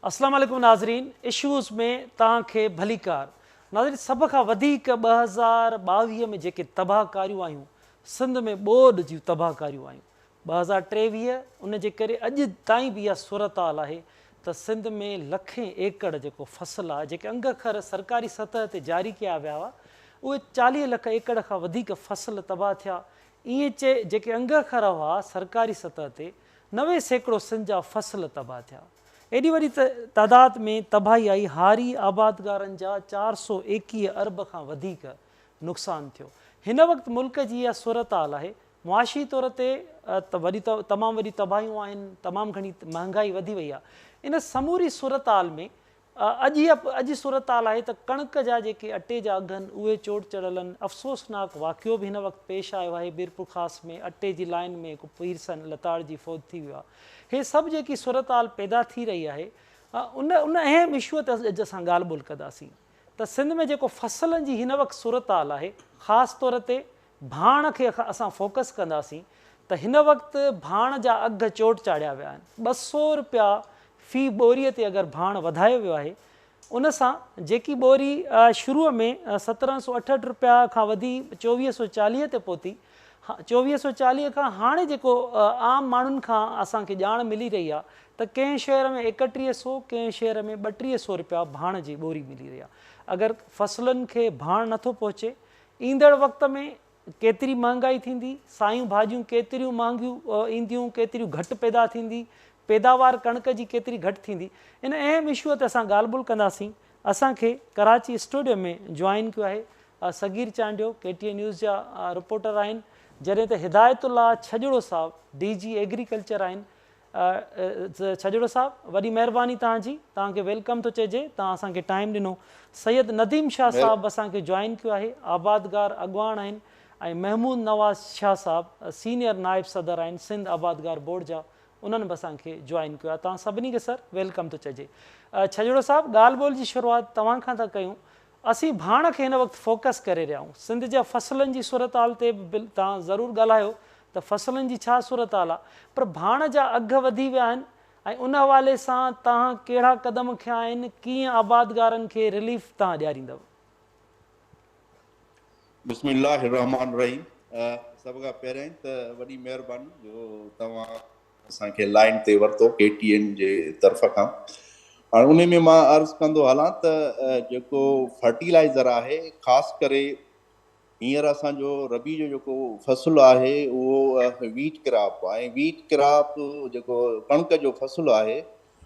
अस्सलाम वालेकुम नाज़रीन, इशूज़ में तव्हांखे भलीकार। नाज़रीन, सभ खां वधीक 2022 में जेके तबाहकारियूं आयूं, सिंध में ॿोॾि जूं तबाहकारियूं आयूं 2023, उन जे करे अॼु ताईं बि इहा सूरत हाल आहे त सिंध में लखें एकड़ जेको फसल आहे, जेके अंगखर सरकारी सतह ते जारी कया विया हुआ, उहे 40 लख एकड़ खां वधीक फसल तबाह थिया। ईअं जेके अंगखर हुआ सरकारी सतह ते 90% सिंध जा फसल तबाह थिया। एॾी वॾी तादाद में तबाही आई, हारी आबादगारनि जा 421 अरब खां वधीक नुक़सानु थियो। हिन वक़्तु मुल्क जी इहा सूरत हाल आहे। मुआशी तौर ते तमामु वॾी तबाहियूं आहिनि, तमामु घणी महांगाई वधी वई आहे। इन समूरी सूरत हाल में अॼु सूरत हाल आहे त कणिक जा जेके अटे जा अघ आहिनि उहे चोट चढ़ियल आहिनि। अफ़सोसनाक वाक़ियो बि हिन वक़्तु पेश आयो आहे। बीरपुर ख़ासि में अटे जी लाइन में हिकु पीर सन लताड़ जी फ़ौत थी वियो आहे। हे सभु जेकी सूरत हाल पैदा थी रही आहे, उन अहम इशूअ ते अॼु असां ॻाल्हि ॿोल कंदासीं त सिंध में जेको फसलनि जी हिन वक़्तु सूरत हाल आहे, ख़ासि तौर ते भाण खे असां फोकस कंदासीं त हिन वक़्तु भाण जा अघ चोट चाढ़िया विया आहिनि। 200 रुपया फ़ी ॿोरीअ ते अगरि भाण वधायो वियो आहे, उन सां जेकी ॿोरी शुरूअ में 1768 रुपया खां वधी 2440 ते पहुती, 2440 खां हाणे जेको आम माण्हुनि खां असांखे ॼाण मिली रही आहे त कंहिं शहर में 3100, कंहिं शहर में 3200 रुपया भाण जी ॿोरी मिली रही आहे। अगरि फसलुनि खे भाण नथो पहुचे, ईंदड़ वक़्त में केतिरी महांगाई थींदी, सायूं भाॼियूं केतिरियूं महांगियूं ईंदियूं, केतिरियूं घटि पैदा थींदी, पैदावार कणिक जी केतिरी घटि थींदी। इन अहम इशूअ ते असां ॻाल्हि ॿोल कंदासीं। असांखे कराची स्टूडियो में जॉइन कयो आहे सगीर चांडियो, KTN न्यूज़ जा रिपोर्टर आहिनि, जॾहिं त हिदायतुल्लाह छजड़ो साहिबु DG एग्रीकल्चर आहिनि। छजड़ो साहिबु, वॾी महिरबानी तव्हांजी, तव्हांखे वेलकम थो चइजे, तव्हां असांखे टाइम ॾिनो। सैयद नदीम शाह साहिबु असांखे जॉइन कयो आहे, आबादगार अॻवान आहिनि। ऐं महमूद नवाज़ शाह साहिबु सीनियर नाइब सदर आहिनि सिंध आबादगार बोर्ड जा, उन्हनि बि असांखे जॉइन कयो आहे। तव्हां सभिनी खे सर वेलकम थो चइजे। छजड़ो साहिबु, ॻाल्हि ॿोल जी शुरूआति तव्हां खां था कयूं। असीं भाण खे हिन वक़्तु फोकस करे रहिया आहियूं। सिंध जा फसलनि जी सूरत हाल ते बि तव्हां ज़रूरु ॻाल्हायो त फसलनि जी छा सूरत हाल आहे, पर भाण जा अघ वधी विया आहिनि ऐं उन हवाले सां तव्हां कहिड़ा क़दम खयां आहिनि, कीअं आबादगारनि खे रिलीफ तव्हां ॾियारींदव? बिस्मिल्लाहिर रहमान रहीम। सभ खां पहिरियों त वॾी महिरबानी जो तव्हां असांखे लाइन ते वरितो KTN जे तरफ़ खां। हाणे उन में मां अर्ज़ु कंदो हलां त जेको फर्टिलाइज़र आहे, ख़ासि करे हींअर असांजो रबी जो जेको फ़सुलु आहे उहो वीट क्रॉप आहे। ऐं वीट क्रॉप जेको कणिक जो फ़सुलु आहे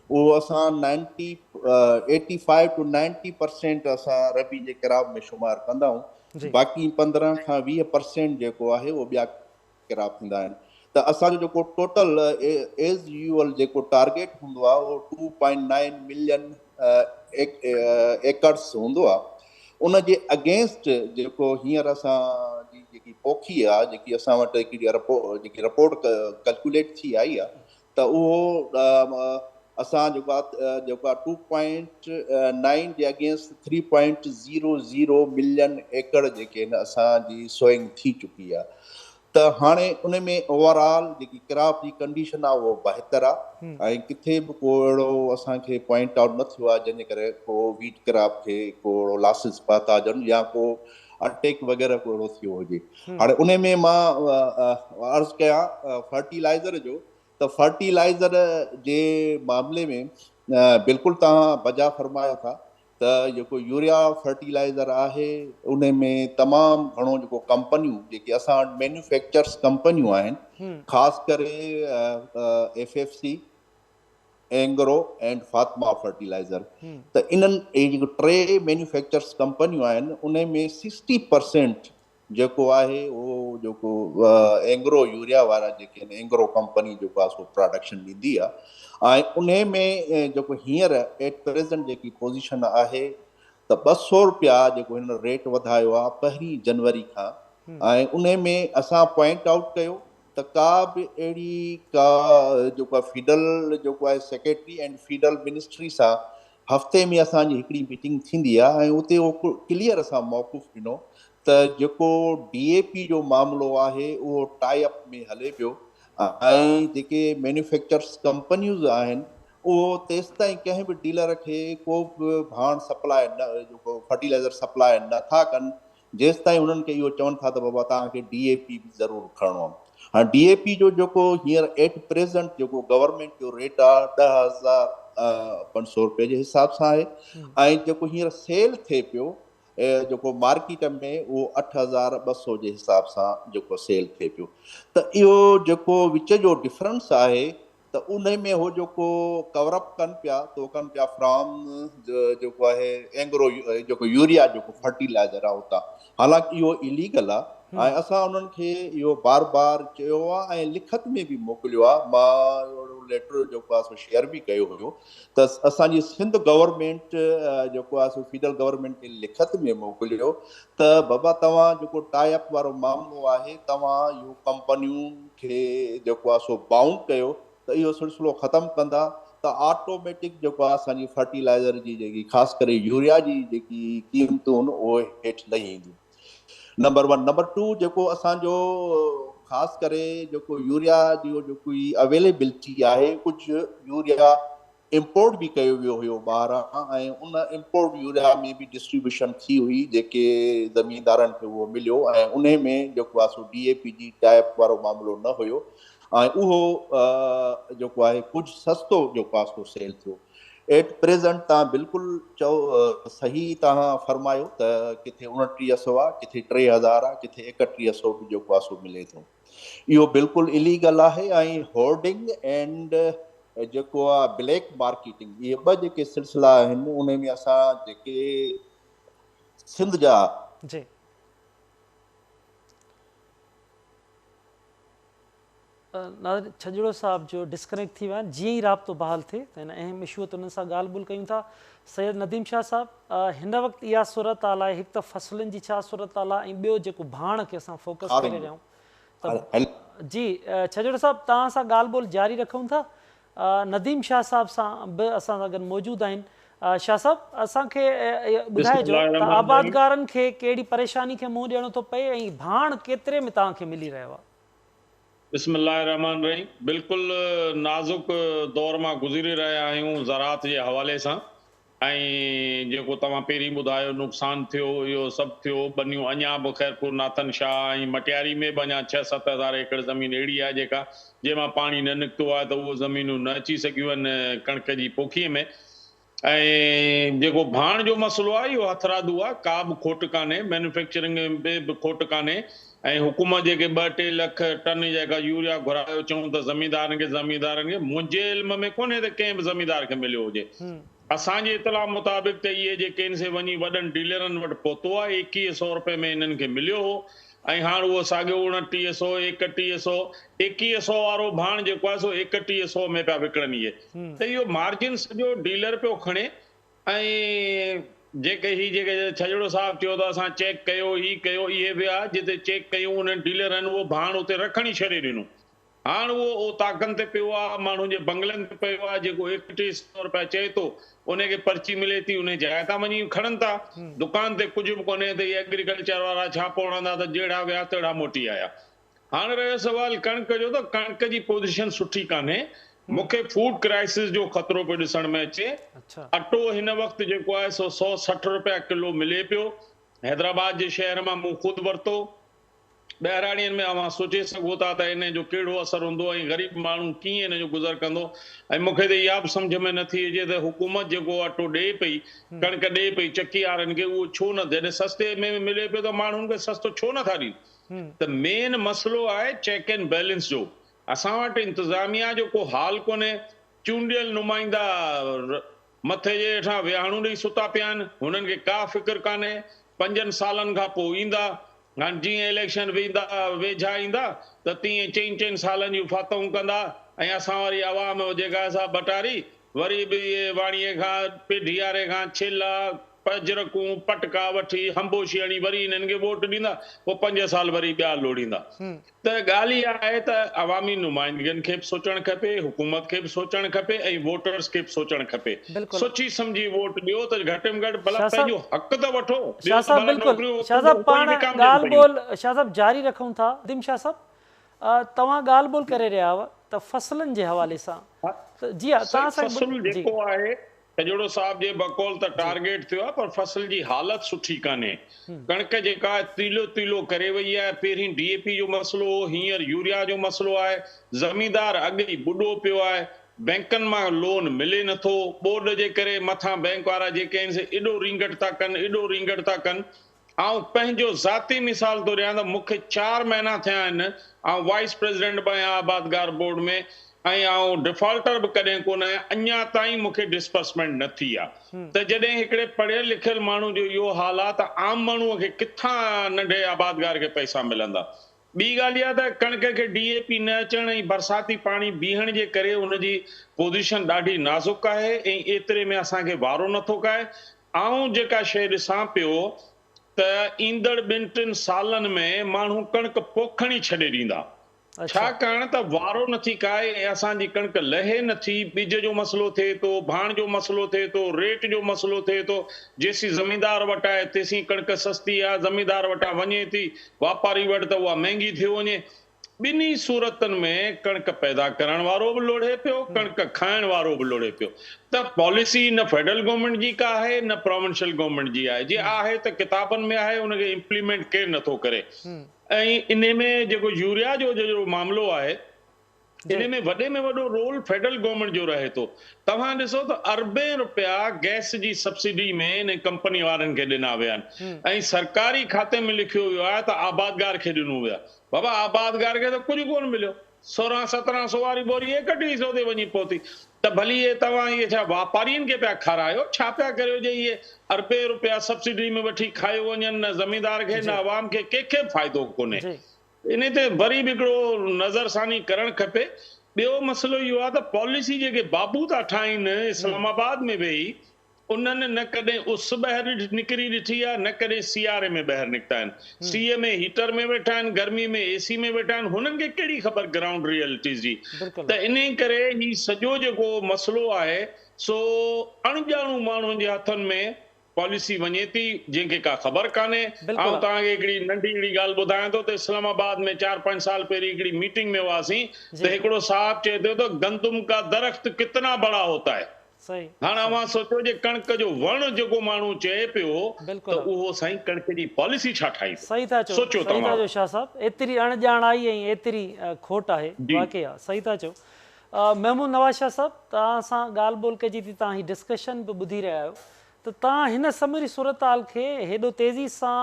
उहो असां 85 to 90% असां रबी जे क्रॉप में शुमारु कंदा आहियूं। बाक़ी 15 खां 20% जेको आहे उहो ॿिया क्रॉप थींदा आहिनि। त असांजो जेको टोटल एज़ यूजुअल जेको टारगेट हूंदो आहे उहो 2.9 मिलियन एकड़्स हूंदो आहे। उन जे अगेंस्ट जेको हींअर असांजी जेकी पोखी आहे, जेकी असां वटि जेकी रिपोर्ट कैलकुलेट थी आई आहे, त उहो असां जेको आहे 2.9 जे अगेंस्ट 3.00 मिलियन एकड़ जेके आहिनि असांजी सोइंग थी चुकी आहे। त हाणे उन में ओवरऑल जेकी क्रॉप जी कंडीशन आहे उहो बहितर आहे ऐं किथे बि को अहिड़ो असांखे पॉइंट आउट न थियो आहे जंहिंजे करे को वीट क्रॉप खे को अहिड़ो लॉसिस पहुता हुजनि या को अटैक वग़ैरह को अहिड़ो थियो हुजे। हाणे उन में मां अर्ज़ु कयां फर्टिलाइज़र जो, त फर्टिलाइज़र जे मामले में बिल्कुलु तव्हां बजा फरमायो था त जेको यूरिया फर्टिलाइज़र आहे उन में तमामु घणो जेको कंपनियूं जेके असां वटि मैन्युफैक्चर्स कंपनियूं आहिनि, ख़ासि करे FFC, Engro and Fatima fertiliser, त इन्हनि जेको 3 मैन्युफैक्चर्स कंपनियूं आहिनि उन में 60% जेको आहे उहो जेको एंग्रो यूरिया वारा जेके आहिनि, एंग्रो कंपनी जेको आहे सो प्रोडक्शन ॾींदी आहे। ऐं उन में जेको हींअर एट प्रेज़ेंट जेकी पोज़ीशन आहे त 200 रुपया जेको हिन रेट वधायो आहे 1 जनवरी खां। ऐं उन में असां पॉइंट आउट कयो त का बि अहिड़ी का जेको आहे फीडल जेको आहे सेक्रेटरी एंड फीडल मिनिस्ट्री सां हफ़्ते में असांजी हिकिड़ी मीटिंग थींदी आहे ऐं उते उहो क्लियर असां मौक़ुफ़ ॾिनो त जेको DAP जो मामिलो आहे उहो टाई अप में हले पियो ऐं जेके मैन्युफैक्चर्स कंपनियूं आहिनि उहो तेसि ताईं कंहिं बि डीलर खे को बि भाण सप्लाए न जेको फर्टिलाइज़र सप्लाए नथा कनि जेसि ताईं उन्हनि खे इहो चवनि था त बाबा तव्हांखे DAP बि ज़रूरु खणणो आहे। हाणे DAP जो जेको हींअर एट प्रेज़ेंट जेको गवर्नमेंट जो रेट आहे 10,500 रुपए जे हिसाब सां आहे, ऐं जेको हींअर सेल थिए पियो जेको मार्केट में उहो 8,200 जे हिसाब सां जेको सेल थिए पियो। त इहो जेको विच जो डिफरेंस आहे त उन में हो जेको कवरअप कनि पिया त उहो कनि पिया फ्रॉम जेको आहे एंग्रो जेको यूरिया जेको फर्टिलाइज़र आहे उतां, हालांकि इहो इलीगल आहे। ऐं असां उन्हनि खे इहो बार बार चयो आहे ऐं लिखत में बि मोकिलियो आहे, मां लेटर जेको आहे सो शेयर बि कयो हुयो त असांजी सिंध गवर्नमेंट जेको आहे सो फेडरल गवर्नमेंट खे लिखत में मोकिलियो त बाबा तव्हां जेको टाई अप वारो मामिलो आहे तव्हां इहो कंपनियुनि खे जेको आहे सो बाउंड कयो त इहो सिलसिलो ख़तमु कंदा त ऑटोमेटिक जेको आहे असांजी फर्टिलाइज़र जी जेकी ख़ासि करे यूरिया जी जेकी क़ीमतूं आहिनि उहे हेठि लही ईंदियूं। नंबर 1। नंबर 2 जेको असांजो ख़ासि करे जेको यूरिया जी जेको अवेलेबिलिटी आहे, कुझु यूरिया इम्पोर्ट बि कयो वियो हुयो ॿाहिरां ऐं उन इम्पोर्ट यूरिया में बि डिस्ट्रीब्यूशन थी हुई जेके ज़मीनदारनि खे उहो मिलियो ऐं उन में जेको आहे सो DAP जी टाइप वारो मामिलो न हुयो ऐं उहो जेको आहे कुझु सस्तो जेको आहे सो सेल थियो। एट प्रेज़ेंट तव्हां बिल्कुलु चओ सही तव्हां फरमायो त किथे 2900 आहे, किथे 3000 आहे, किथे 3100 बि जेको आहे सो मिले थो। इहो बिल्कुलु इलीगल आहे ऐं होर्डिंग एंड जेको आहे ब्लैक मार्केटिंग इहे ॿ जेके सिलसिला आहिनि उन में असां जेके सिंध जा जी नाज़रीन छजड़ो साहब जो डिस्कनेक्ट थी विया आहिनि, जीअं ई राब्तो बहाल थिए त हिन अहम इशू ते उन्हनि सां ॻाल्हि ॿोल कयूं था। सैयद नदीम शाह साहब, हिन वक़्तु इहा सूरत हाल आहे, हिकु त फसलुनि जी छा सूरत हाल आहे ऐं ॿियो जेको भाण खे असां फोकस करे रहिया आहियूं त जी छजड़ो साहब तव्हां सां ॻाल्हि ॿोल जारी रखूं था। नदीम शाह साहब सां बि असां सां गॾु मौजूदु आहिनि। शाह साहब असांखे ॿुधाइजो त आबादगारनि खे कहिड़ी परेशानी खे मुंहुं ॾियणो थो पए ऐं भाण केतिरे में तव्हांखे मिली रहियो आहे? बिस्मिल्लाहिर्रहमानिर्रहीम। बिल्कुलु नाज़ुक दौर मां गुज़री रहिया आहियूं ज़राअत जे हवाले सां ऐं जेको तव्हां पहिरीं ॿुधायो नुक़सानु थियो इहो सभु थियो। बनियूं अञा बि ख़ैरपुर नाथन शाह ऐं मटियारी में बि अञा 6-7 हज़ार एकड़ ज़मीन अहिड़ी आहे जेका जंहिंमां पाणी न निकितो आहे त उहो ज़मीनूं न अची सघियूं आहिनि कणिक जी पोखीअ में। ऐं जेको भाण जो मसइलो आहे इहो हथरादू आहे, का बि खोट कान्हे, मैन्युफैक्चरिंग में बि खोट कान्हे ऐं हुकूमत जेके 2-3 लख टन जेका यूरिया घुरायो चऊं त ज़मींदारनि खे मुंहिंजे इल्म में कोन्हे त कंहिं बि ज़मींदार खे मिलियो हुजे। असांजे इतला मुताबिक़ त इहे जेके से वञी वॾनि डीलरनि वटि पहुतो आहे 2100 रुपए में इन्हनि खे मिलियो हो ऐं हाणे उहो साॻियो 2900 3100 2100 वारो भाण जेको आहे सो 3100 में पिया विकिणनि इहे। त इहो मार्जिन सॼो डीलर पियो खणे ऐं जेके छजड़ो साहब चयो त असां चेक कयो ही कयो, इहे बि आहे जिते चेक कयूं उन्हनि डीलरनि उहो भाण उते रखण ई छॾे ॾिनो। हाणे उहो ताकनि ते पियो आहे, माण्हुनि जे बंगलनि ते पियो आहे, जेको 3100 रुपया चए थो उनखे पर्ची मिले थी उन जाइ तां वञी खणनि था। दुकान ते कुझु बि कोन्हे त इहे एग्रीकल्चर वारा छापो हणंदा त जहिड़ा विया तहिड़ा मोटी आया। हाणे रहियो सवाल कणिक जो, त कणिक जी पोज़ीशन सुठी कान्हे। मूंखे फूड क्राइसिस जो ख़तरो पियो ॾिसण में अचे। अटो हिन वक़्तु जेको आहे सो 160 रुपया किलो मिले पियो। हैदराबाद जे शहर मां मूं ख़ुदि वरितो। ॿहिराणियुनि में अवां सोचे सघो था त इन जो कहिड़ो असरु हूंदो ऐं ग़रीब माण्हू कीअं इन जो गुज़र कंदो। ऐं मूंखे त इहा बि सम्झ में नथी अचे त हुकूमत जेको अटो ॾे पई, कणिक ॾे पई चकी वारनि खे, उहो छो न, जॾहिं सस्ते में मिले पियो त माण्हुनि खे सस्तो छो नथा ॾियूं। त मेन मसइलो आहे चेक एंड बैलेंस जो। असां वटि इंतज़ामिया जो को हाल कोन्हे। चूंडियल नुमाइंदा मथे जे हेठां विहाणू ॾेई सुता पिया आहिनि, हुननि खे का फ़िक्र कान्हे। 5 सालनि खां पोइ ईंदा, हाणे जीअं इलेक्शन वेझा ईंदा त तीअं 4 सालनि जूं फातहूं कंदा ऐं असां वरी अवाम जेका असां बटारी वरी बि इहे वाणीअ खां पेढियारे खां छिला पजरकूं पटका वठी हंबोशी हणी वरी इन्हनि खे वोट ॾींदा, पोइ 5 साल वरी ॿिया लोड़ींदा। त ॻाल्हि इहा आहे त अवामी नुमाइंदगनि खे बि सोचणु खपे, हुकूमत खे बि सोचणु खपे ऐं वोटर्स खे बि सोचणु खपे। सोची सम्झी वोट ॾियो त घटि में घटि भला पंहिंजो हक़ त वठो। शाह साहब बिल्कुलु, शाह साहब पाण ॻाल्हि ॿोल शाह साहब जारी रखूं था। नदीम शाह साहब तव्हां ॻाल्हि ॿोल करे रहिया हुआ त फ़सलनि जे हवाले सां त जी हा तव्हां सां फ़सुल जी जेको आहे सॼोड़ो साहब जे बकौल त टारगेट थियो आहे, पर फ़सल जी हालत सुठी कान्हे। कणिक जेका तीलो तीलो करे वई आहे, पहिरीं DAP जो मसलो हो, हींअर यूरिया जो मसलो आहे। ज़मींदार अॻु ई ॿुॾो पियो आहे, बैंकनि मां लोन मिले नथो, ॿोॾ जे करे मथां बैंक वारा जेके आहिनि से एॾो रींगट था कनि, एॾो रींगट था कनि। ऐं पंहिंजो ज़ाती मिसाल थो ॾियां त मूंखे 4 महीना थिया आहिनि, ऐं वाइस प्रेसिडेंट बि आहियां आबादगार बोर्ड में, ऐं डिफॉल्टर बि कॾहिं कोन आहियां, अञा ताईं मूंखे डिस्बर्समेंट न थी आहे। त जॾहिं हिकिड़े पढ़ियल लिखियल माण्हू जो इहो हाल आहे त आम माण्हूअ खे किथां नंढे आबादगार खे पैसा मिलंदा। ॿी ॻाल्हि इहा त कणिक खे DAP न अचण ऐं बरसाती पाणी बीहण जे करे उनजी पोज़ीशन ॾाढी नाज़ुक आहे, ऐं एतिरे में असांखे वारो नथो काए। ऐं जेका शइ ॾिसां पियो त ईंदड़ 2-3 सालनि में माण्हू कणिक पोखण ई छॾे ॾींदा, छाकाणि त वारो नथी काए ऐं असांजी कणिक लहे नथी। ॿिज जो मसलो थिए थो, भाण जो मसलो थिए थो, रेट जो मसलो थिए थो। जेसीं ज़मींदार वटि आहे तेसीं कणिक सस्ती आहे, ज़मींदार वटां वञे थी वापारी वटि त उहा महांगी थी वञे। ॿिन्ही सूरतनि में कणिक पैदा करण वारो बि लोढ़े पियो, कणिक खाइण वारो बि लोढ़े पियो। त पॉलिसी न फेडरल गवर्नमेंट जी का आहे न प्रोविंशियल गवर्नमेंट जी आहे। जे आहे त किताबनि में आहे, उनखे इम्प्लीमेंट केरु नथो करे। ऐं इन में जेको यूरिया जो मामलो आहे, इन में वॾे में वॾो रोल फेडरल गवर्नमेंट जो रहे थो। तव्हां ॾिसो त अरबें रुपया गैस जी सब्सिडी में इन कंपनी वारनि खे ॾिना विया आहिनि, ऐं सरकारी खाते में लिखियो वियो आहे त आबादगार खे ॾिनो वियो आहे। बाबा आबादगार खे त कुझु कोन मिलियो, 1600-1700 वारी बोरी 3100 ते वञी पहुती। त भली इहे तव्हां इहे छा वापारियुनि खे पिया खारायो, छा पिया करियो जे इहे अरबे रुपया सब्सिडी में वठी खायो वञनि, न ज़मींदार खे न आवाम खे, कंहिंखे फ़ाइदो कोन्हे। इन ते वरी बि हिकिड़ो नज़रसानी करणु खपे। ॿियो मसलो इहो आहे त पॉलिसी जेके बाबू था ठाहिनि इस्लामाबाद में वेही, उन्हनि न कॾहिं उस ॿाहिरि निकिरी ॾिठी आहे, न कॾहिं सियारे में ॿाहिरि निकिता आहिनि। सीअ में हीटर में वेठा आहिनि, गर्मी में AC में वेठा आहिनि, हुननि खे कहिड़ी ख़बर ग्राउंड रियलिटीज़ जी। त इन करे ही सॼो जेको मसलो आहे सो अणॼाणू माण्हुनि जे हथनि में पॉलिसी वञे थी, जंहिंखे का ख़बर कान्हे। ऐं तव्हांखे हिकिड़ी नंढी हिकिड़ी ॻाल्हि ॿुधायां थो त इस्लामाबाद में 4-5 साल पहिरीं हिकिड़ी मीटिंग में हुआसीं त हिकिड़ो साहब चए थो त गंदुम का दरख़्त कितना बड़ा होता है। हाणे अवां सोचो जे कणिक जो वण जेको माण्हू चए पियो त उहो साईं कणिक जी पॉलिसी छा ठाही। सही था चओ, सही था चओ शाह साहब, एतिरी अणॼाण आई ऐं एतिरी खोट आहे, वाक़ई आहे, सही था चओ। महमूद नवाज़ शाह साहब, तव्हां सां ॻाल्हि ॿोल कजी थी, तव्हां ही डिस्कशन बि ॿुधी रहिया आहियो, त तव्हां हिन समूरी सूरताल खे हेॾो तेज़ी सां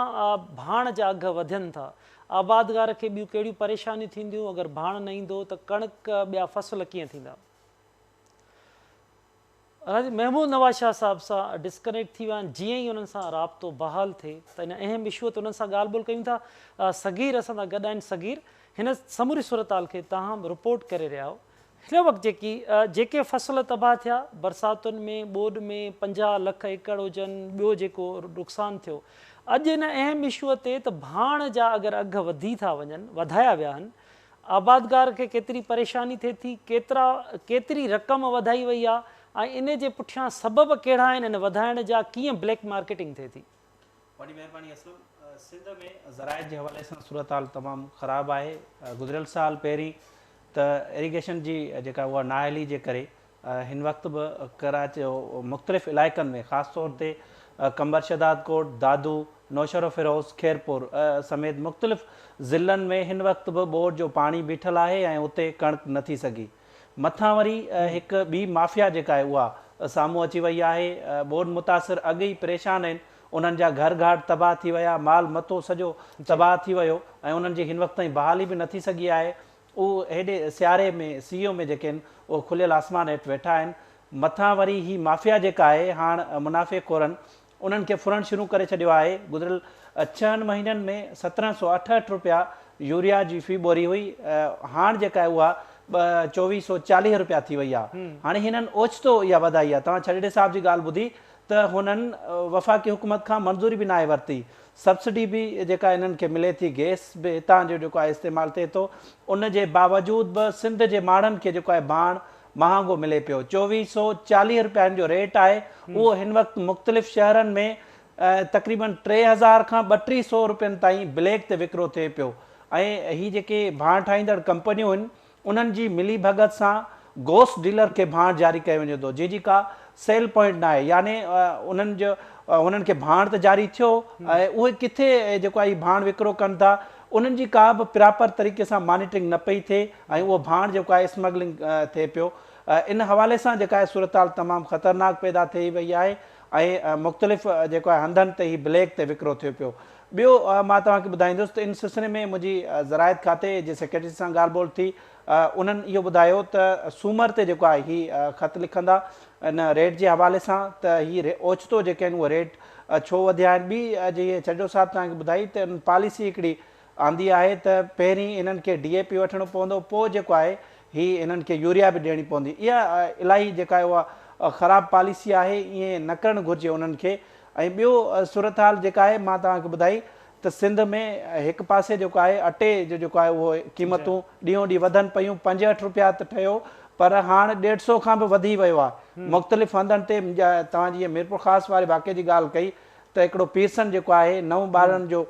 भाण जा अघ वधनि था, आबादगार खे ॿियूं कहिड़ियूं परेशानियूं थींदियूं, अगरि भाण न ईंदो त कणिक ॿिया फ़सुल कीअं थींदा। महमूद नवाज़ शाह साहब सां डिस्कनेक्ट थी विया आहिनि। जीअं ई उन्हनि सां राब्तो बहाल थिए त इन अहम इशूअ ते उन्हनि सां ॻाल्हि ॿोल कयूं था। सगीर असां सां गॾु आहिनि। सगीर, हिन समूरी सूरताल खे तव्हां रिपोर्ट करे रहिया आहियो। हिन वक़्तु जेके फ़सुल तबाह थिया बरसातुनि में, ॿोॾ में 50 लख एकड़ हुजनि, ॿियो जेको नुक़सानु थियो, अॼु इन अहम इशूअ ते त भाण जा अगरि अघ वधी था वञनि, वधाया विया आहिनि, आबादगार खे केतिरी परेशानी थिए थी, केतिरी रक़म वधाई वई आहे, ऐं इन जे पुठियां सबब कहिड़ा आहिनि इन वधाइण जा, कीअं ब्लैक मार्केटिंग थिए थी। वॾी महिरबानी असलम। सिंध में ज़राइत जे हवाले सां सूरत हाल तमामु ख़राबु आहे। गुज़िरियल साल पहिरीं त इरीगेशन जी जेका उहा नाअहली जे करे हिन वक़्तु बि कराची मुख़्तलिफ़ इलाइक़नि में ख़ासि तौर ते कंबर शदाद कोट, दादू, नौशर फिरोज़, खैरपुर समेत मुख़्तलिफ़ ज़िलनि में हिन वक़्तु बि ॿोॾ जो पाणी बीठल आहे ऐं उते कणिक न थी सघी। मथां वरी हिकु ॿी माफ़िया जेका आहे उहा साम्हूं अची वई आहे। ॿोॾ मुतासिर अॻु ई परेशान आहिनि, उन्हनि जा घर घाट तबाह थी विया, माल मतो सॼो तबाह थी वियो ऐं उन्हनि जी हिन वक़्त ताईं बहाली बि नथी सघी आहे। उहो हेॾे सियारे में सीओ में जेके आहिनि उहो खुलियल आसमान हेठि वेठा आहिनि। मथां वरी ही माफ़िया जेका आहे हाणे मुनाफ़े खोरनि उन्हनि खे फुरणु शुरू करे छॾियो आहे। गुज़िरियल 6 महीननि में 1768 रुपया यूरिया जी फ़ी बोरी हुई, हाणे जेका आहे उहा 2440 रुपया थी वई आहे। हाणे हिननि ओचितो इहा वधाई आहे। तव्हां छॾे साहब जी ॻाल्हि ॿुधी त हुननि वफ़ाक़ी हुकूमत खां मंज़ूरी बि नाहे वरिती। सब्सिडी बि जेका इन्हनि खे मिले थी, गैस बि हितां जो जेको आहे इस्तेमालु थिए थो, उन जे बावजूदि बि सिंध जे माण्हुनि खे जेको आहे भाण महांगो मिले पियो। 2440 रुपयनि जो रेट आहे। उहो हिन वक़्तु मुख़्तलिफ़ शहरनि में तक़रीबन 3000 खां 3200 रुपयनि ताईं ब्लैक ते विकिरो थिए पियो। ऐं ही जेके भाण ठाहींदड़ कंपनियूं आहिनि उन्हनि जी मिली भगत सां गोस्ट डीलर खे भाण जारी कयो वञे थो, जंहिंजी का सेल पॉइंट न आहे, यानी उन्हनि खे भाण त जारी थियो ऐं उहे किथे जेको आहे भाण विकिरो कनि था, उन्हनि जी का बि प्रॉपर तरीक़े सां मॉनिटरिंग न पई थिए ऐं उहो भाण जेको आहे स्मगलिंग थिए पियो। इन हवाले सां जेका आहे सूरत हाल तमामु ख़तरनाक पैदा थी वई आहे ऐं मुख़्तलिफ़ जेको आहे हंधनि ते ही ब्लैक ते विकिरो थियो पियो। ॿियो मां तव्हांखे ॿुधाईंदुसि त इन सिलसिले में मुंहिंजी ज़रायत खाते जे सेक्रेटरी सां ॻाल्हि ॿोल थी, उन्हनि इहो ॿुधायो त सूमर ते जेको आहे हीअ ख़त लिखंदा इन रेट जे हवाले सां त हीअ ओचितो जेके आहिनि उहे रेट छो वधिया आहिनि। ॿी जीअं छॾो साहिबु तव्हांखे ॿुधाई त पॉलिसी हिकिड़ी आंदी आहे त पहिरीं इन्हनि खे DAP वठिणो पवंदो, पोइ जेको आहे हीअ इन्हनि खे यूरिया बि ॾियणी पवंदी। इहा इलाही जेका आहे उहा ख़राबु पॉलिसी आहे, ईअं न करणु घुरिजे उन्हनि खे। ऐं ॿियो सूरत हाल जेका आहे मां तव्हांखे ॿुधाई त सिंध में हिकु पासे जेको आहे अटे जो जेको आहे उहो क़ीमतूं ॾींहों ॾींहुं वधनि पियूं, 65 रुपया त ठहियो पर हाणे 150 खां बि वधी वियो आहे मुख़्तलिफ़ हंधनि ते। तव्हां जीअं मीरपुर ख़ासि वारे वाक़े जी ॻाल्हि कई त हिकिड़ो पीरसन जेको आहे 9 ॿारनि जो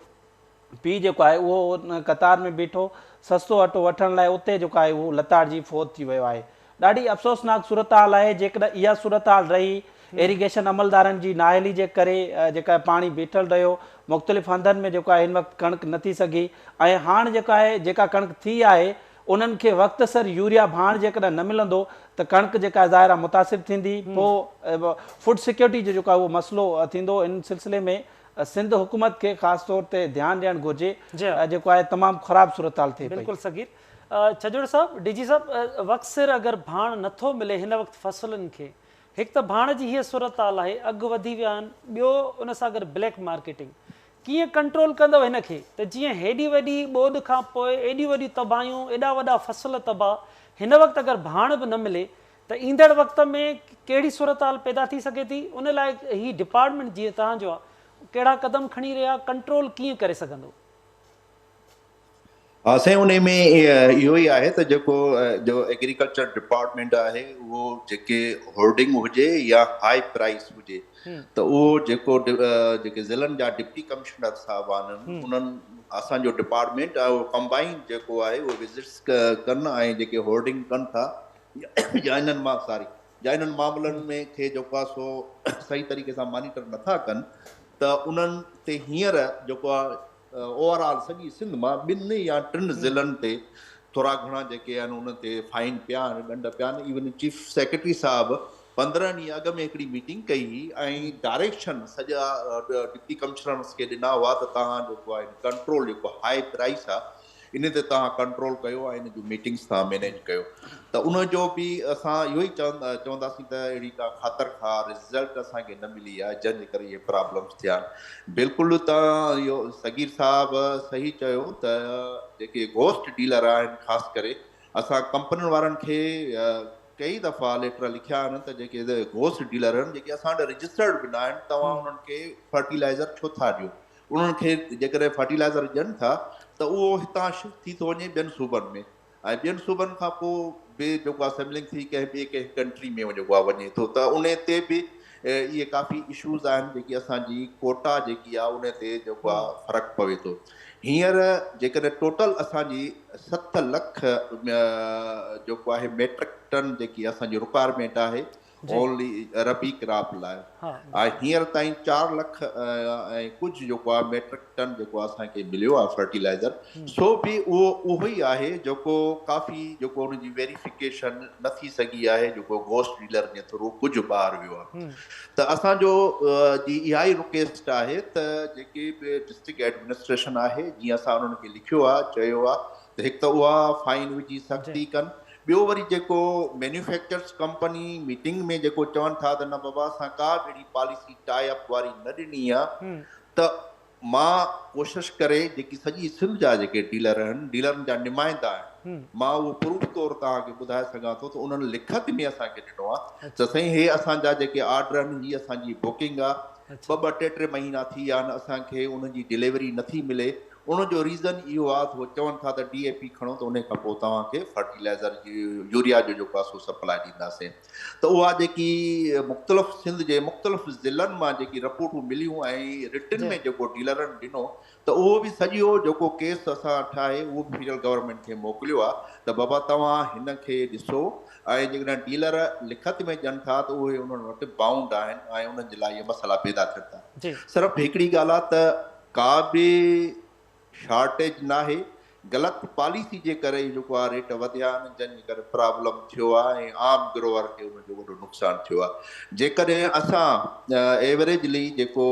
पीउ जेको आहे उहो कतार में बीठो सस्तो अटो वठण लाइ, उते जेको आहे उहो लताड़जी फोत थी वियो आहे। ॾाढी अफ़सोसनाक सूरत हाल आहे। जेकॾहिं इहा सूरत हाल रही इरीगेशन अमलदारनि जी नाअहली जे करे जेका पाणी बीठल रहियो, मुख़्तलिफ़ हंधनि में जेको आहे हिन वक़्तु कणिक न थी सघी ऐं हाणे जेका आहे जेका कणिक थी आहे उन्हनि खे वक़्त सर यूरिया भाण जेकॾहिं न मिलंदो त कणिक जेका ज़ाहिर आहे मुतासिर थींदी, पोइ फूड सिक्योरिटी जो जेको आहे उहो मसइलो थींदो। इन सिलसिले में सिंध हुकूमत खे ख़ासि तौर ते ध्यानु ॾियणु घुरिजे, जेको आहे तमामु ख़राबु सूरत हाल थिए पई। बिल्कुलु सगीर। छजोड़ साहब, DG साहब, वक़्त सिर अगरि भाण नथो मिले हिन वक़्तु फ़सलुनि खे, हिकु त भाण जी हीअ सूरत हाल आहे, अघु वधी विया आहिनि, ॿियो उन सां गॾु ब्लैक मार्केटिंग, कीअं कंट्रोल कंदव हिन खे त जीअं हेॾी वॾी ॿोॾि खां पोइ एॾियूं वॾियूं तबाहियूं, एॾा वॾा फ़सल तबाह, हिन वक़्तु अगरि भाण बि न मिले त ईंदड़ वक़्त में कहिड़ी सूरत हाल पैदा थी सघे थी? उन लाइ हीउ डिपार्टमेंट जीअं तव्हांजो आहे कहिड़ा क़दम खणी रहिया, कंट्रोल कीअं करे सघंदो? असां उन में इहो ई आहे त जेको जो एग्रीकल्चर डिपार्टमेंट आहे उहो जेके होर्डिंग हुजे या हाई प्राइस हुजे त उहो जेको जेके ज़िलनि जा डिप्टी कमिश्नर साहब आहिनि उन्हनि असांजो डिपार्टमेंट आहे उहो कंबाइन जेको आहे उहो विज़िट्स कनि ऐं जेके होर्डिंग कनि था या इन्हनि मामलनि में खे जेको आहे सो सही तरीक़े सां मॉनिटर नथा कनि त उन्हनि ते हींअर जेको आहे ओवरऑल सॼी सिंध मां 2 या 3 ज़िलनि ते थोरा घणा जेके आहिनि उन ते फाइन पिया आहिनि, ॾंड पिया आहिनि। इवन चीफ सेक्रेटरी साहिबु 15 ॾींहं अॻु में हिकिड़ी मीटिंग कई हुई ऐं डायरेक्शन सॼा डिप्टी कमिश्नर्स खे ॾिना हुआ त तव्हां जेको आहे कंट्रोल जेको हाई प्राइस आहे इन ते तव्हां कंट्रोल कयो ऐं इन जूं मीटिंग्स तव्हां मैनेज कयो। त उनजो बि असां इहो ई चवंदासीं त अहिड़ी का ख़ातिर खां रिज़ल्ट असांखे न मिली आहे जंहिंजे करे इहे प्रॉब्लम्स थिया आहिनि। बिल्कुलु तव्हां इहो सगीर साहिबु सही चयो त जेके घोस्ट डीलर आहिनि ख़ासि करे असां कंपनियुनि वारनि खे कई दफ़ा लेटर लिखिया आहिनि त जेके घोस्ट डीलर आहिनि जेके असां वटि रजिस्टर्ड बि न आहिनि, तव्हां उन्हनि खे फर्टिलाइज़र छो था ॾियो? उन्हनि खे जेकॾहिं फर्टिलाइज़र ॾियनि था त उहो हितां शिफ्ट थी थो वञे ॿियनि सूबनि में ऐं ॿियनि सूबनि खां पोइ बि जेको आहे सेमलिंग थी कंहिं कंट्री में जेको आहे वञे थो त उन ते बि इहे काफ़ी इशूज़ आहिनि जेकी असांजी कोटा जेकी आहे उन ते जेको आहे फ़र्क़ु पवे थो। हींअर जेकॾहिं टोटल असांजी 7 लख जेको आहे मेट्रिक टन जेकी असांजी रिक्वायरमेंट आहे ओनली रबी क्रॉप लाइ ऐं हींअर ताईं 4 लख ऐं कुझु जेको आहे मेट्रिक टन जेको असांखे मिलियो आहे फर्टिलाइज़र, सो बि उहो ई आहे जेको काफ़ी जेको हुनजी वेरिफिकेशन न थी सघी आहे जेको घोस्ट डीलर जे थ्रू कुझु ॿाहिरि वियो आहे। त असांजो जी इहा ई रिक्वेस्ट आहे त जेके बि डिस्ट्रिक्ट एडमिनिस्ट्रेशन आहे जीअं असां उन्हनि खे लिखियो आहे चयो आहे त हिकु त उहा फाइन विझी सख़्ती कनि, ॿियो वरी जेको मैन्युफैक्चर्स कंपनी मीटिंग में जेको चवनि था त न बाबा असां का बि अहिड़ी पॉलिसी टाई अप वारी न ॾिनी आहे, त मां कोशिशि करे जेकी सॼी सिंध जा जेके डीलर आहिनि डीलरनि जा नुमाइंदा आहिनि मां उहो प्रूफ तौरु तव्हांखे ॿुधाए सघां थो त उन्हनि लिखत में असांखे ॾिनो आहे त साईं हे असांजा जेके ऑर्डर आहिनि हीअ असांजी बुकिंग आहे, 2-2, 3-3 महीना थी विया आहिनि असांखे उनजी डिलीवरी नथी मिले। उनजो रीज़न इहो आहे त उहो चवनि था त DAP खणो त उन खां पोइ तव्हांखे फर्टिलाइज़र यूरिया जो जेको आहे सो सप्लाई ॾींदासीं। त उहा जेकी मुख़्तलिफ़ सिंध जे मुख़्तलिफ़ ज़िलनि मां जेकी रिपोर्टूं मिलियूं ऐं रिटन में जेको डीलरनि ॾिनो त उहो बि सॼो जेको केस असां ठाहे उहो बि फेडरल गवर्नमेंट खे मोकिलियो आहे त बाबा तव्हां हिन खे ॾिसो ऐं जेकॾहिं डीलर लिखत में ॾियनि था त उहे उन्हनि वटि बाउंड आहिनि ऐं उन्हनि जे लाइ इहे मसइला पैदा थियनि था। सिर्फ़ु हिकिड़ी ॻाल्हि आहे त का बि शॉर्टेज नाहे, ग़लति पॉलिसी जे करे जेको आहे रेट वधिया आहिनि जंहिंजे करे प्रॉब्लम थियो आहे ऐं आम ग्रोवर खे उनजो वॾो नुक़सानु थियो आहे। जेकॾहिं असां एवरेजली जेको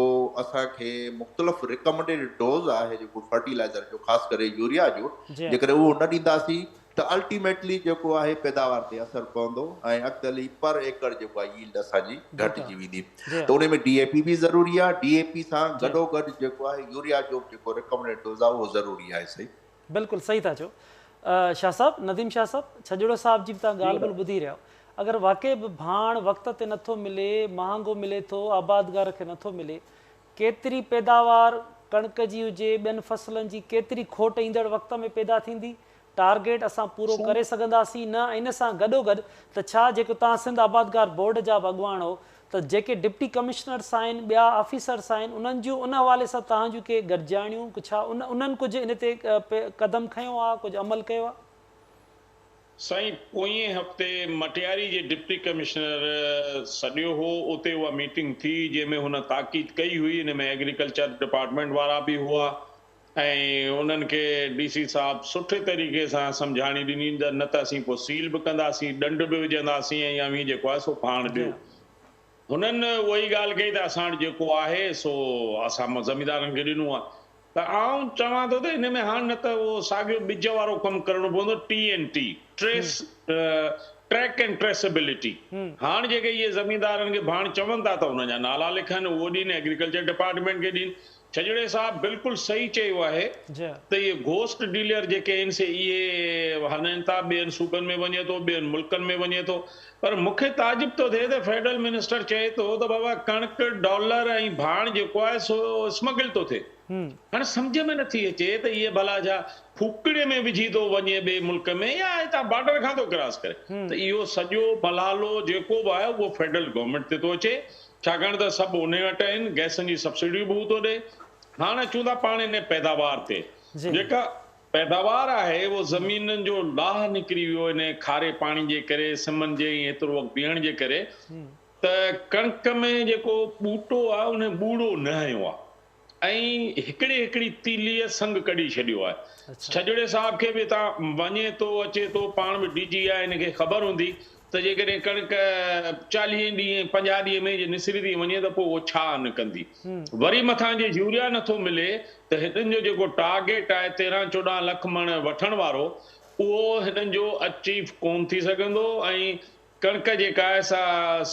असांखे मुख़्तलिफ़ रिकमेंडेड डोज़ आहे जेको फर्टिलाइज़र जो ख़ासि करे यूरिया जो जेकॾहिं उहो न ॾींदासीं त अल्टीमेटली जेको आहे पैदावार ते असरु पवंदो ऐं अॻिते पर एकड़ जेको आहे यील्ड असांजी घटिजी वेंदी। त उन में DAP बि ज़रूरी आहे, DAP सां गॾोगॾु जेको आहे यूरिया जो जेको रिकमेंडेड डोज़ आहे उहो ज़रूरी आहे। सही, बिल्कुलु सही था चओ। शाह साहब, नदीम शाह साहब, छजड़ो साहब जी तव्हां ॻाल्हि ॿोल्हि ॿुधी रहिया आहियो। अगरि वाक़ई बि भाण वक़्त ते नथो मिले, महांगो मिले थो, आबादगार खे नथो मिले, केतिरी पैदावार कणिक जी हुजे, ॿियनि फसलनि जी केतिरी खोट ईंदड़ वक़्त में पैदा थींदी, टारगेट असां पूरो करे सघंदासीं न? इन सां गॾोगॾु त छा जेको तव्हां सिंध आबादगार बोर्ड जा अॻुवान हो त जेके डिप्टी कमिश्नर्स आहिनि, ॿिया ऑफिसर्स आहिनि, उन्हनि जूं उन हवाले सां तव्हां जूं के गॾिजाणियूं छा उन्हनि कुझु इन ते क़दम खयो आहे, कुझु अमल कयो आहे? साईं, पोएं हफ़्ते मटियारी जे डिप्टी कमिश्नर सॼो हो, उते उहा मीटिंग थी जंहिंमें हुन ताक़ीद कई हुई। इन में एग्रीकल्चर डिपार्टमेंट वारा बि हुआ ऐं उन्हनि खे DC साहब सुठे तरीक़े सां सम्झाणी ॾिनी त न त असीं पोइ सील बि कंदासीं, ॾंड बि विझंदासीं ऐं या जेको आहे सो पाण ॾियो। हुननि उहा ई ॻाल्हि कई त असां वटि जेको आहे सो असां ज़मींदारनि खे ॾिनो आहे। त आउं चवां थो त हिन में हाणे न त उहो साॻियो ॿिज वारो कमु करणो पवंदो, TNT, ट्रैक एंड ट्रेसेबिलिटी। हाणे जेके इहे ज़मींदारनि खे भाण चवनि था त हुननि जा नाला लिखनि, उहो ॾियनि एग्रीकल्चर डिपार्टमेंट खे ॾियनि। छजड़े साहब बिल्कुलु सही चयो आहे त इहे घोस्ट डीलर जेके आहिनि से इहे हलनि था, ॿियनि सूबनि में वञे थो, ॿियनि मुल्कनि में वञे थो। पर मूंखे ताजुब थो थिए त फेडरल मिनिस्टर चए थो त बाबा कणिक, डॉलर ऐं भाण जेको आहे सो स्मगल थो थिए। हाणे सम्झ में नथी अचे त इहे भला छा फुकड़े में विझी थो वञे ॿिए मुल्क में या हितां बॉर्डर खां थो क्रॉस करे। त इहो सॼो मलालो जेको बि आहे उहो फेडरल गवर्नमेंट ते थो अचे, छाकाणि त सभु उन वटि आहिनि, गैसनि जी सब्सिडियूं बि थो ॾे। हाणे अचूं था पाण इन पैदावार ते। जेका पैदावार आहे उहो ज़मीननि जो लाह निकिरी वियो इन खारे पाणी जे करे, सिमनि जे एतिरो वक़्तु बीहण जे करे, त कणिक में जेको ॿूटो आहे उन ॿूड़ो न हयो आहे ऐं हिकिड़ी तीलीअ संग कढी छॾियो आहे। छजड़े साहब खे बि तव्हां वञे थो अचे थो, पाण बि DG आहे, हिनखे ख़बर हूंदी त जेकॾहिं कणिक 40 ॾींहं 50 ॾींहं में निसिरी थी वञे त पोइ उहो छा न कंदी। वरी मथां जे यूरिया नथो मिले त हिननि जो जेको टारगेट आहे 13-14 लख मण वठण वारो, उहो हिननि जो अचीव कोन थी सघंदो ऐं कणिक जेका आहे सा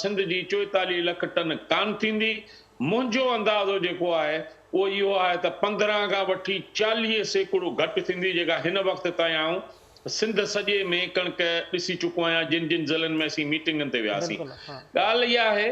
सिंध जी 44 लख टन कान थींदी। मुंहिंजो अंदाज़ो जेको आहे उहो इहो आहे त 15 खां वठी 40% घटि थींदी, जेका हिन वक़्तु ताईं आऊं सिंध सॼे में कणिक ॾिसी चुको आहियां जिन ज़िलनि में असीं मीटिंगनि ते वियासीं। ॻाल्हि इहा आहे,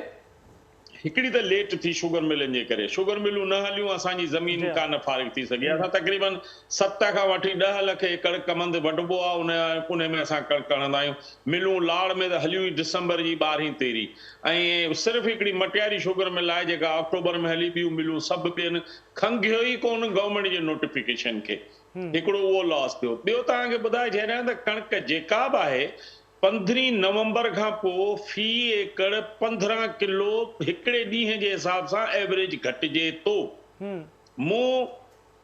हिकिड़ी त लेट थी शुगर मिलनि जे करे, शुगर मिलूं न हलियूं, असांजी ज़मीन कान फारिग थी सघी। असां तक़रीबन 7 खां वठी 10 लख एकड़ कमंद वढिबो आहे, उन में असां कणिक हणंदा आहियूं। मिलूं लाड़ में त हलियूं ई दिसंबर जी 12-13 ऐं सिर्फ़ु हिकिड़ी मटियारी शुगर मिल आहे जेका अक्टूबर में हली, ॿियूं मिलूं सभु ॿियनि खंघियो ई कोन गवर्नमेंट जे नोटिफिकेशन खे। हिकिड़ो उहो लॉस थियो। ॿियो तव्हांखे ॿुधाए छॾियां त कणिक जेका बि आहे 15 नवंबर खां पोइ फी एकड़ 15 किलो हिकिड़े ॾींहं जे हिसाब सां एवरेज घटिजे थो।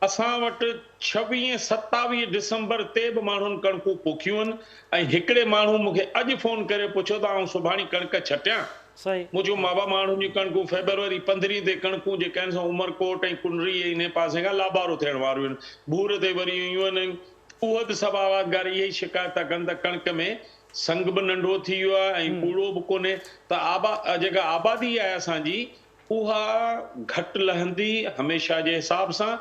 असां वटि 26-27 दिसंबर ते बि माण्हुनि कणिकूं पोखियूं आहिनि ऐं हिकिड़े माण्हू मूंखे अॼु फोन करे पुछियो त आउं सुभाणे कणिक छटियां। मुंहिंजो मावा माण्हुनि जी कणिकूं फेब्रुआरी 15 ते कणिकूं जेके आहिनि उमरकोट ऐं कुंडरी इन पासे खां लाबारो थियण वारियूं आहिनि, भूर ते वरी ईयूं आहिनि। उहो बि सभु आवाज़गार इहे ई शिकायत था कनि त कणिक में संग बि नंढो थी वियो आहे ऐं कूड़ो बि कोन्हे। त जेका आबादी आहे असांजी उहा घटि लहंदी हमेशह जे हिसाब सां।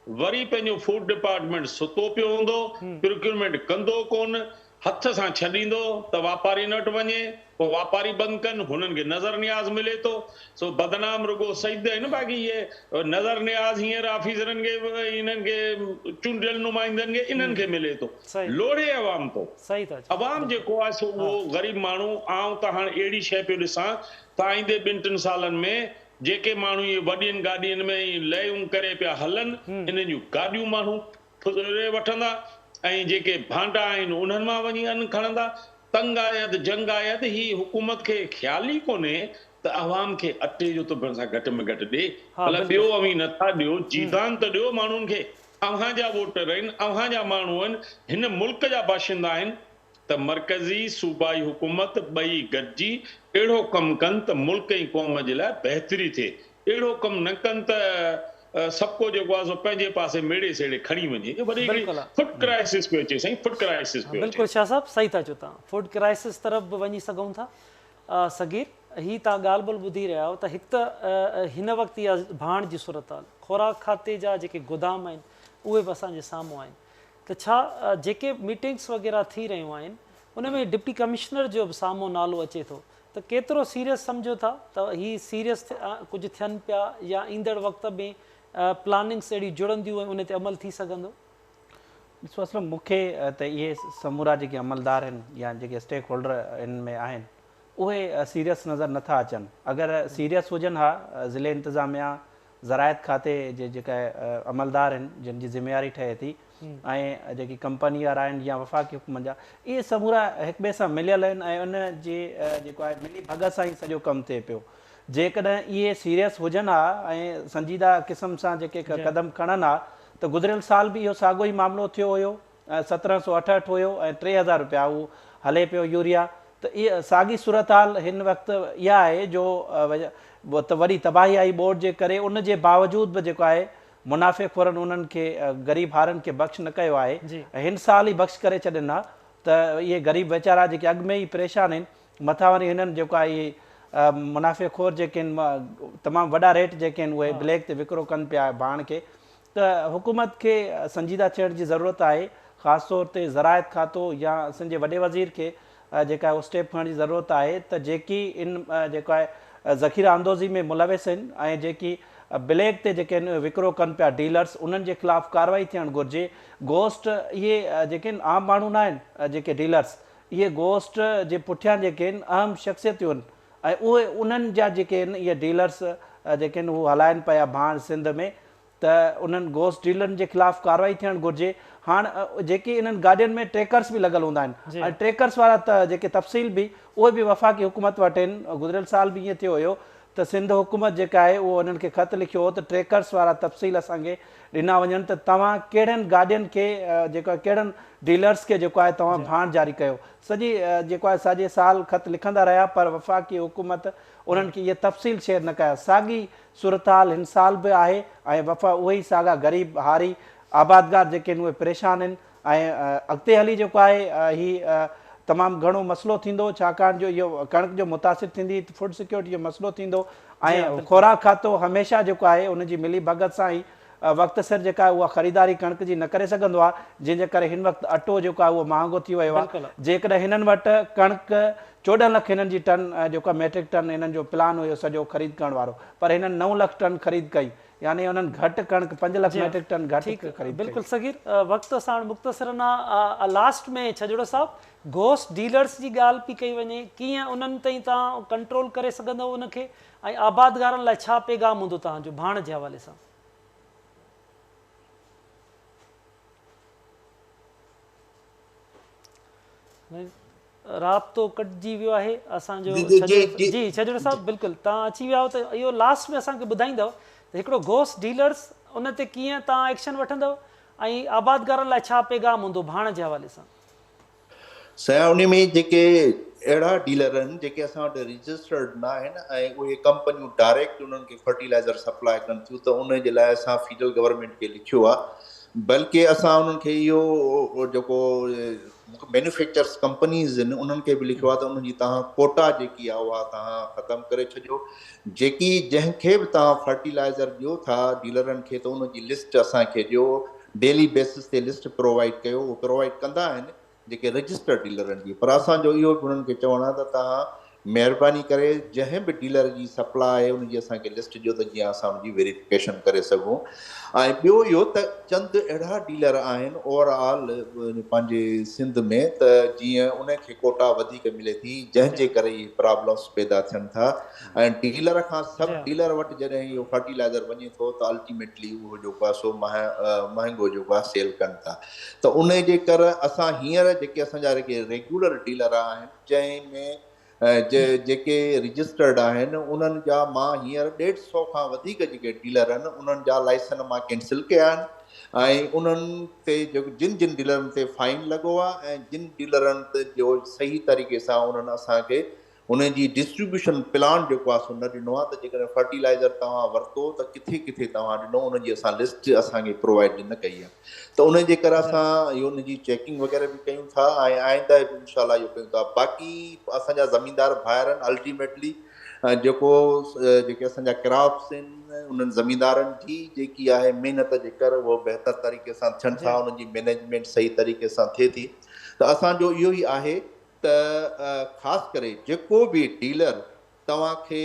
वरी पंहिंजो फूड डिपार्टमेंट सुतो पियो हूंदो, प्रोक्यूरमेंट कंदो कोन। हथ सां छॾींदो त वापारी न वटि वञे, पोइ वापारी बंदि कनि, हुननि खे नज़र नियाज़ मिले थो। सो बदनाम रुगो सईद आहिनि, बाक़ी इहे नज़र नियाज़ हींअर ऑफिसरनि खे, इन्हनि खे चूंडियल नुमाइंदनि खे, इन्हनि खे मिले थो, सही लोड़े अवाम तो। सही था चओ। अवाम जेको आहे सो उहो ग़रीब माण्हू, आऊं त हाणे अहिड़ी शइ पियो ॾिसां त आईंदे 2-3 सालनि में जेके माण्हू इहे वॾियुनि गाॾियुनि में लयूं करे पिया हलनि, इन्हनि जूं गाॾियूं माण्हू फुरे वठंदा, ऐं जेके भांडा आहिनि उन्हनि मां वञी अन्न खणंदा। तंग आयत जंग आयत, ही हुकूमत खे ख़्याल ई कोन्हे त अवाम खे अटे जो त भरिसां घटि में घटि ॾे, हाँ, भला बिल्कुलु। ॿियो अवी नथा ॾियो, जीदान त ॾियो माण्हुनि खे। अव्हां जा वोटर आहिनि, अव्हां जा माण्हू आहिनि, हिन मुल्क जा बाशिंदा आहिनि, त मर्कज़ी सूबाई हुकूमत ॿई गॾिजी अहिड़ो कमु कनि त मुल्क ऐं क़ौम जे लाइ बहितरी थिए। अहिड़ो कमु न कनि त सबको जेको आहे सो पंहिंजे पासे मेड़े सेड़े खणी वञे। वॾी हिकिड़ी बिल्कुलु आहे। फुड क्राइसिस पियो अचे साईं, फुड क्राइसिस पियो अचे। बिल्कुलु शाह साहब सही था चओ तव्हां, फूड क्राइसिस तरफ़ बि वञी सघूं था। सगीर, ही तव्हां ॻाल्हि ॿोल्हि ॿुधी रहिया आहियो त हिकु त हिन वक़्तु इहा भाण जी सूरत हाल, खुराक खाते जा जेके गोदाम आहिनि उहे बि असांजे साम्हूं आहिनि। त छा जेके मीटिंग्स वग़ैरह थी रहियूं आहिनि उन में डिप्टी कमिश्नर जो बि साम्हूं नालो अचे थो, त केतिरो सीरियस सम्झो था त ही सीरियस कुझु थियनि पिया, या ईंदड़ वक़्त में प्लानिंग्स अहिड़ी जुड़ंदियूं ऐं उन ते अमल थी सघंदो? ॾिसो, असलु मूंखे त इहे समूरा जेके अमलदार आहिनि या जेके स्टेक होल्डर इन में आहिनि उहे सीरियस नज़र नथा अचनि। अगरि सीरियस हुजनि हा, ज़िले इंतिज़ामिया ज़रायत खाते जे जेका अमलदार आहिनि जिन जी ज़िम्मेवारी ठहे थी, ऐं जेकी कंपनी वारा आहिनि या वफ़ाक़ी हुकूमत जा, इहे समूरा हिक ॿिए सां मिलियल आहिनि ऐं उन जे जेको आहे मिली भगत सां ई सॼो कमु थिए पियो। जेकॾहिं इहे सीरियस हुजनि हा ऐं संजीदा क़िस्म सां जेके क़दम खणनि हा, त गुज़िरियल साल बि इहो साॻियो ई मामिलो थियो हुयो। 1768 हुयो ऐं 3000 रुपया उहो हले पियो यूरिया। त इहा साॻी सूरत हाल हिन वक़्तु इहा आहे जो त वॾी तबाही आई बोर्ड जे करे, उन जे बावजूद बि जेको आहे मुनाफ़िक़ोरनि उन्हनि खे ग़रीब हारनि खे बख़्श न कयो आहे, ऐं हिन साल ई बख़्श करे छॾनि हा। त इहे ग़रीब वीचारा जेके अॻु में ई परेशान आहिनि, मथां वरी हिननि जेको आहे इहे मुनाफ़िक़ोर जेके आहिनि तमामु वॾा रेट जेके आहिनि उहे ब्लैक ते विकिरो कनि पिया भाण खे। त हुकूमत खे संजीदा थियण जी ज़रूरत आहे, ख़ासि तौर ते ज़रायत खातो या असांजे वॾे वज़ीर खे जेका आहे उहो स्टेप खणण जी ज़रूरत आहे त जेकी इन जेको आहे ज़ख़ीरा अंदोज़ी में मुलविस आहिनि ऐं जेकी ब्लैक ते जेके आहिनि विकिरो कनि पिया डीलर्स, उन्हनि जे ख़िलाफ़ु कार्रवाई थियणु घुरिजे। गोश्त इहे जेके आहिनि आम माण्हू न आहिनि, जेके डीलर्स, इहे गोश्त जे पुठियां जेके आहिनि अहम शख़्सियतूं आहिनि, ऐं उहे उन्हनि जा जेके आहिनि इहे डीलर्स जेके आहिनि उहे हलाइनि पिया भाण सिंध में, त उन्हनि गोश्त डीलरनि जे ख़िलाफ़ु कार्रवाई थियणु घुरिजे। हाणे जेके इन्हनि गाॾियुनि में ट्रेकर्स बि लॻल हूंदा आहिनि, ऐं ट्रेकर्स वारा त जेके तफ़सील बि उहे बि वफ़ाक़ी हुकूमत वटि आहिनि। गुज़िरियल साल बि ईअं थियो हुयो त सिंध हुकूमत जेका आहे उहो उन्हनि खे ख़त लिखियो हो त ट्रेकर्स वारा तफ़सील असांखे ॾिना वञनि त तव्हां कहिड़नि गाॾियुनि खे जेको आहे कहिड़नि डीलर्स खे जेको आहे तव्हां भाण जारी कयो। सॼी जेको आहे सॼे साल ख़त लिखंदा रहिया, पर वफ़ाक़ी हुकूमत उन्हनि खे इहे तफ़सील शेयर न कया। साॻी सूरत हाल हिन साल बि आहे, ऐं उहे ई साॻा ग़रीब हारी आबादगार जेके आहिनि उहे परेशान आहिनि। ऐं अॻिते हली जेको आहे ही तमामु घणो मसइलो थींदो, छाकाणि जो इहो कणिक जो मुतासिर थींदी, फूड सिक्योरिटी जो मसइलो थींदो, ऐं खुराक खातो हमेशह जेको आहे उनजी मिली भगत सां ई वक़्त सिर जेका आहे उहा ख़रीदारी कणिक जी न करे सघंदो आहे, जंहिंजे करे हिन वक़्तु अटो जेको आहे उहो महांगो थी वियो आहे। जेकॾहिं हिननि वटि कणिक 14 लख हिननि जी टन जेको आहे मैट्रिक टन हिननि जो प्लान हुयो सॼो ख़रीद करण वारो, पर हिननि 9 लख टन ख़रीद कई, यानी हुननि घटि कणिक 5 लख मैट्रिक टन घटि ख़रीद। बिल्कुलु सगीर, वक़्तु सां मुख़्तसिर लास्ट में छजड़ो साहब गोश्त डीलर्स जी ॻाल्हि पई कई वञे, कीअं उन्हनि ताईं तव्हां कंट्रोल करे सघंदव उनखे, ऐं आबादगारनि लाइ छा पैगाम हूंदो तव्हांजो भाण जे हवाले सां? राब्तो कटिजी वियो आहे असांजो। जी छजड़ो साहब, बिल्कुलु तव्हां अची विया आहियो, त इहो लास्ट में असांखे ॿुधाईंदव त हिकिड़ो गोश्त डीलर्स उन ते कीअं तव्हां एक्शन वठंदव, ऐं आबादगारनि लाइ छा पैगाम हूंदो भाण जे हवाले सां? साईं, उन में जेके अहिड़ा डीलर आहिनि जेके असां वटि रजिस्टर्ड न आहिनि ऐं उहे कंपनियूं डायरेक्ट उन्हनि खे फर्टिलाइज़र सप्लाई कनि थियूं, त उन जे लाइ असां फेडरल गवर्नमेंट खे लिखियो आहे। बल्कि असां उन्हनि खे इहो जेको मैन्युफैक्चर्स कंपनीज़ आहिनि उन्हनि खे बि लिखियो आहे त उन्हनि जी तव्हां कोटा जेकी आहे उहा तव्हां ख़तमु करे छॾियो। जेकी जंहिंखे बि तव्हां फर्टिलाइज़र ॾियो था डीलरनि खे, त उनजी लिस्ट असांखे ॾियो, डेली बेसिस ते लिस्ट प्रोवाइड कयो। उहो प्रोवाइड कंदा आहिनि, जेके रजिस्टर्ड डीलरनि जी, पर असांजो इहो बि उन्हनि खे चवणु आहे त तव्हां महिरबानी करे जंहिं बि डीलर जी सप्लाई आहे उनजी असांखे लिस्ट ॾियो त जीअं असां उनजी वेरिफिकेशन करे सघूं। ऐं ॿियो इहो त चंद अहिड़ा डीलर आहिनि ओवरऑल पंहिंजे सिंध में त जीअं उनखे कोटा वधीक मिले थी, जंहिंजे करे इहे प्रॉब्लम्स पैदा थियनि था। ऐं डीलर खां सब डीलर वटि जॾहिं इहो फर्टिलाइज़र वञे थो त अल्टीमेटली उहो जेको आहे सो महांगो जेको आहे सेल कनि था। त उन जे करे असां हींअर जेके असांजा रेगुलर डीलर आहिनि जंहिंमें जेके रजिस्टर्ड आहिनि उन्हनि जा मां हींअर 150 खां वधीक जेके डीलर आहिनि उन्हनि जा लाइसेंस मां कैंसिल कया आहिनि। ऐं उन्हनि ते जेको जिन डीलरनि ते फाइन लॻो आहे ऐं जिन डीलरनि ते जो सही तरीक़े सां उन्हनि असांखे उनजी डिस्ट्रीब्यूशन प्लान जेको आहे सो न ॾिनो आहे त जेकॾहिं फर्टिलाइज़र तव्हां वरितो त किथे किथे तव्हां ॾिनो उनजी असां लिस्ट असांखे प्रोवाइड न कई आहे। त उन जे करे असां इहो उनजी चेकिंग वग़ैरह बि कयूं था ऐं आईंदा बि इंशाल्लाह इहो कयूं था। बाक़ी असांजा ज़मीनदार भाइर आहिनि अल्टीमेटली जेको जेके असांजा क्राफ्ट्स आहिनि उन्हनि ज़मीनदारनि जी जेकी आहे महिनत जे करे उहो बहितर तरीक़े सां थियनि था, उन्हनि जी मैनेजमेंट सही तरीक़े सां थिए थी। त असांजो इहो ई आहे त ख़ासि करे जेको बि डीलर तव्हांखे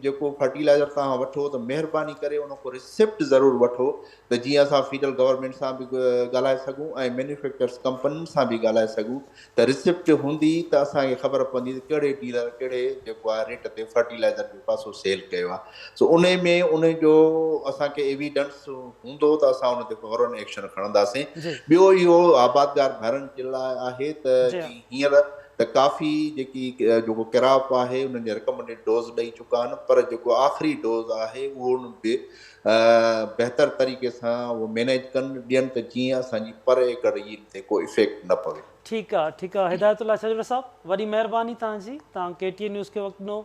जेको फर्टिलाइज़र तव्हां वठो त महिरबानी करे उनखां रिसिप्ट ज़रूरु वठो त जीअं असां फेडरल गवर्नमेंट सां बि ॻाल्हाए सघूं ऐं मैन्युफैक्चर्स कंपनियुनि सां बि ॻाल्हाए सघूं त रिसिप्ट हूंदी त असांखे ख़बर पवंदी त कहिड़े डीलर कहिड़े जेको आहे रेट ते फर्टिलाइज़र जेको आहे सो सेल कयो आहे। सो उन में उनजो असांखे एविडेंस हूंदो त असां उन ते फौरन एक्शन खणंदासीं। ॿियो इहो आबादगार भाइरनि जे लाइ आहे त हींअर त काफ़ी जेको किराप आहे उन्हनि जे रिकमेंडेड डोज़ ॾेई चुका आहिनि, पर जेको आख़िरी डोज़ आहे उहो उन बि बहितर तरीक़े सां उहो मैनेज कनि ॾियनि त जीअं असांजी पर एकड़ इन ते को इफेक्ट न पवे। ठीकु आहे, ठीकु आहे। हिदायतुल्लाह छजूर साहब वॾी महिरबानी तव्हांजी, तव्हां KTN न्यूज़ खे वक़्तु ॾिनो।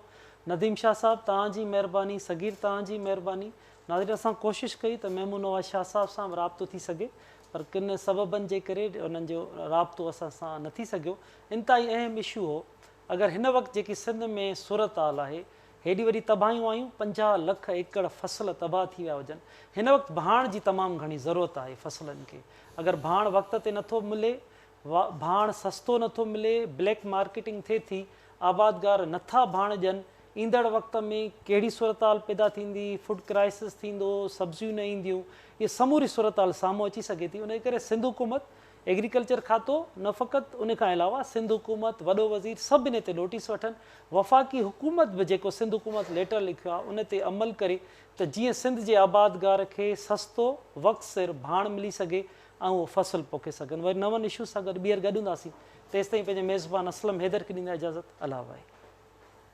नदीम शाह साहब तव्हांजी महिरबानी, सगीर तव्हांजी महिरबानी। नाज़रीन असां कोशिशि कई त महमूद नवाज़ शाह साहब सां राब्तो थी सघे, पर किन सबबनि जे करे उन्हनि जो राब्तो असां सां न थी सघियो। इंतिहाई अहम इशू हो। अगरि हिन वक़्तु जेकी सिंध में सूरत हाल आहे, हेॾी वॾी तबाहियूं आयूं, 50 लख एकड़ फसल तबाह थी विया हुजनि। हिन वक़्तु भाण जी तमामु घणी ज़रूरत आहे फसलनि खे। अगरि भाण वक़्त ते नथो मिले, भाण सस्तो नथो मिले, ब्लैक मार्केटिंग थिए थी, आबादगार नथा भाण ॾियनि, ईंदड़ वक़्त में कहिड़ी सूरत हाल पैदा थींदी, फूड क्राइसिस थींदो, सब्जियूं न ईंदियूं, इहे समूरी सूरत हाल साम्हूं अची सघे थी। उन करे सिंध हुकूमत, एग्रीकल्चर खातो, न फ़क़ति उन खां अलावा सिंध हुकूमत, वॾो वज़ीर सभु इन ते नोटिस वठनि। वफ़ाक़ी हुकूमत बि जेको सिंध हुकूमत लेटर लिखियो आहे उन ते अमल करे त जीअं सिंध जे आबादगार खे सस्तो वक़्तु सिर भाण मिली सघे ऐं उहो फसल पोखे सघनि। वरी नवनि इशू सां गॾु ॿीहर गॾु हूंदासीं। तेसिताईं पंहिंजे मेज़बान असलम हैदर खे ॾींदा इजाज़त। अल्लाह भाई।